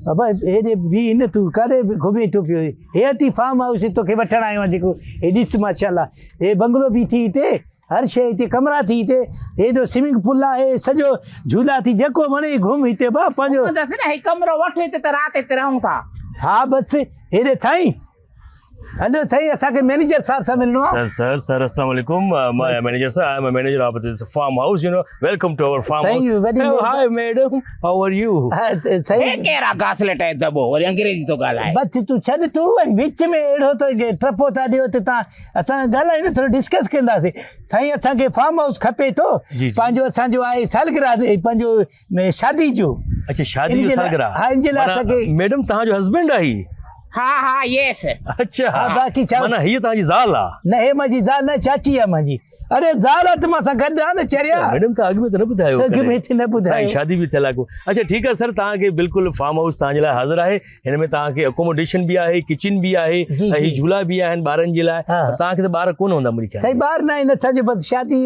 अब हेॾे बि न तूं काॾे घुमी थो पियो हे अथई फार्म हाउस तोखे वठणु आयो आहियां जेको हे ॾिस माशाल्लाह हे बंगलो बि थी हिते हर शइ हिते कमरा थी हिते हेॾो स्विमिंग पूल आहे सॼो झूला थी जेको वणे घुम हिते भाउ पंहिंजो कमरो वठो हिते त राति हिते रहूं था हाँ बसि हेॾे साईं हलो साईं असांखे मैनेजर साहब सां मिलणो आहे Sir, Assalamualaikum. My manager, sir. I'm a manager of this farmhouse. Welcome to our farmhouse. Hi, madam. How are you? सही केरा घासलेट है दबो और अंग्रेजी तो गालाए बस तू छॾ तूं वरी विच में अहिड़ो त टपो था ॾियो त तव्हां असां ॻाल्हायूं न थोरो डिस्कस कंदासीं साईं असांखे फार्म हाउस खपे थो पंहिंजो असांजो आहे सालगिरह पंहिंजो शादी जो अच्छा शादी जो सालगिरह हा इन जे लाइ असांखे मैडम तव्हांजो हस्बैंड आहे हाँ यस अच्छा हा बाक़ी छा माना हीअ तव्हांजी ज़ाल आहे न हे मुंहिंजी ज़ाल न चाची आहे मुंहिंजी अरे ज़ाल आहे त मां सां गॾु आहे न चरिया मैडम तव्हां अॻु में त न ॿुधायो अॻु में न ॿुधायो शादी बि थियल आहे को अच्छा ठीकु आहे सर तव्हांखे बिल्कुलु फार्म हाउस तव्हांजे लाइ हाज़िर आहे हिन में तव्हांखे अकोमोडेशन बि आहे किचन बि आहे ऐं ही झूला बि आहिनि ॿारनि जे लाइ तव्हांखे त ॿार कोन हूंदा मुंहिंजी साईं ॿार न आहिनि असांजो बसि शादी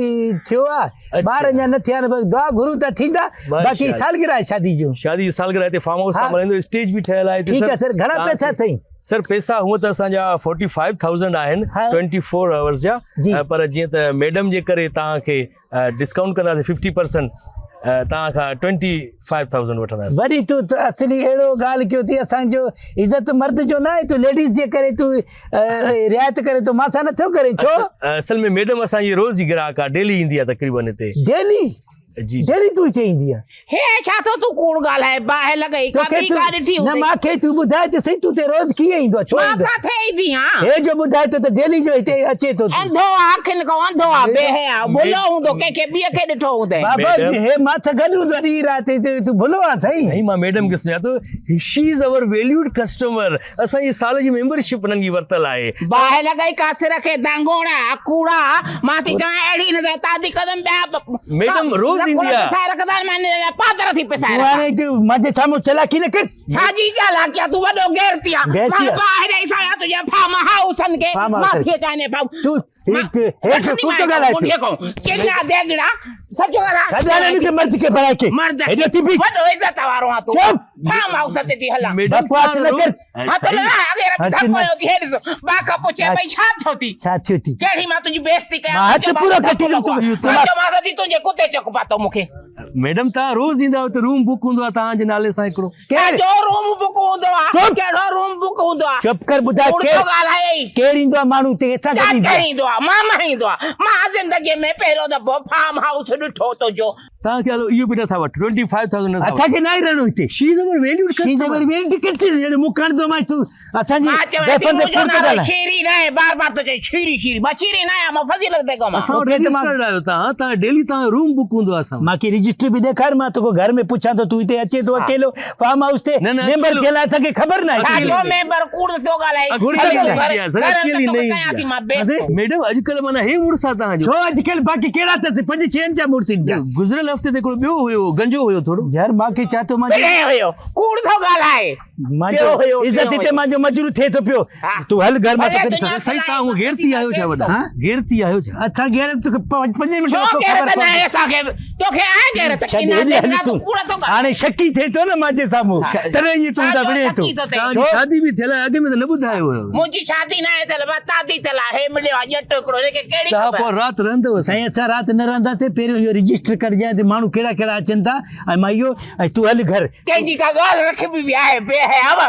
थियो आहे ॿार अञा न थिया आहिनि बसि दुआ घुरूं त थींदा बाक़ी सालगिरह आहे शादी जो शादी सालगिरह हिते फार्म हाउस रहंदो स्टेज बि ठहियल आहे ठीकु आहे सर घणा पैसा साईं सर पैसा हूअं त असांजा 45,000 आहिनि 24 आवर्स जा पर जीअं त मैडम जे करे तव्हांखे डिस्काउंट कंदासीं 50% तव्हांखां 25,000 वठंदासीं वरी तूं असली अहिड़ो ॻाल्हि कयो थी असांजो इज़त मर्द जो न आहे तूं लेडीज़ जे करे तूं रिआयत करे तूं मां सां नथो करे छो असल में मैडम असांजी रोज़ जी ग्राहक आहे डेली ईंदी आहे तक़रीबन हिते डेली जी डेली तूं हिते ईंदी आहे हे छा थो तूं कूड़ ॻाल्हाए ॿाहिरि लॻई काफ़ी ॻाल्हि ॾिठी न मूंखे तूं ॿुधाए त सही तूं ते रोज़ कीअं ईंदो आहे छो मां ईंदो किथे ईंदी आहियां हे जो ॿुधाए तो त डेली जो हिते अचे थो अंधो आखिन को अंधो आहे बेहया भुलो हूंदो कंहिंखे ॿिए खे ॾिठो हूंदे बाबा हे मां सां गॾु हूंदो ॾींहुं राति तूं भुलो आहे साईं नहीं मां मैडम खे सुञा थो she is our valued customer असांजी साल जी मेंबरशिप उन्हनि जी वरितल आहे ॿाहिरि लॻई कासिर खे दांगोड़ा कूड़ा मां थी चवां अहिड़ी न तादी कदम ॿिया मैडम रोज़ ईंदी आहे पादर थी पिसाए हाणे तूं मुंहिंजे साम्हूं चालाकी न कर छाजी चालाकी आहे तूं वॾो गैरती आहे मां ॿाहिरि ई सां तुंहिंजे फार्म हाउसन खे माथी चाइने पाऊं तूं हेठ कुतो ॻाल्हाए केतिरा देगड़ा सच ॻाल्हाए छॾाने मूंखे मर्द खे भराए के मर्द हेॾो थी बि वॾो इज़त वारो आहे तूं फार्म हाउस ते थी हलां बकवास न कर हा त न अगरि धपयो थी हेॾिस बाका पुछे भई छा थियो थी छा थियो थी कहिड़ी मां तुंहिंजी बेइज्जती कयां मां हथ पूरो कटी मां त तुंहिंजे कुते चक पातो मूंखे मैडम तव्हां रोज़ ईंदा त रूम बुक हूंदो आहे तव्हांजे नाले सां हिकिड़ो जो रूम बुक हूंदो आहे कहिड़ो रूम बुक हूंदो आहे चुप कर ॿुधाए केरु ईंदो आहे माण्हू ते चाचा ईंदो आहे मामा ईंदो आहे मां ज़िंदगीअ में पहिरियों दफ़ो फार्म हाउस ॾिठो तो जो तव्हांखे हलो इहो बि नथा वठि 25,000 असांखे न रहणो हिते she is our valued customer मुखण दो मां तूं असांजी शीरी न आहे बार बार तो चई शीरी शीरी मां शीरी न आहियां मां फज़ीलत बेगम असां रजिस्टर्ड आहियो तव्हां डेली तव्हां रूम बुक हूंदो आहे असां मांखे रजिस्टर बि ॾेखार मां तोखे घर में पुछां थो तूं हिते अचे थो अकेलो फार्म हाउस ते मेंबर थियल आहे असांखे ख़बर न आहे छो मेंबर कूड़ थो ॻाल्हाए मैडम अॼुकल्ह माना हे मुड़ुस आहे तव्हांजो छो अॼुकल्ह बाक़ी कहिड़ा अथसि 5-6 जा मुड़ुस गुज़िरियल हफ़्ते ते हिकिड़ो ॿियो हुयो गंजो हुयो थोरो यार मांखे छा थो हुयो कूड़ थो ॻाल्हाए इज़त हिते मुंहिंजो मजूर थिए थो पियो तूं हल घर मां साईं तव्हां उहो गेरती आहियो छा वॾा गेरती आहियो छा असां गेर तोखे 5 मिंट हाणे शकी थिए थो न मुंहिंजे साम्हूं तॾहिं ईअं तूं था विड़े थो तव्हांजी शादी बि थियल आहे अॻे में त न ॿुधायो हुयो मुंहिंजी शादी न आहे थियल मां तादी थियल आहे मिलियो आहे ॼट हिकिड़ो हिनखे कहिड़ी ख़बर पोइ राति रहंदव साईं असां राति न रहंदासीं पहिरियों इहो रजिस्टर करिजांइ त माण्हू कहिड़ा कहिड़ा अचनि था ऐं मां इहो ऐं तूं हल घर कंहिंजी का ॻाल्हि रखबी बि आहे बेहयाव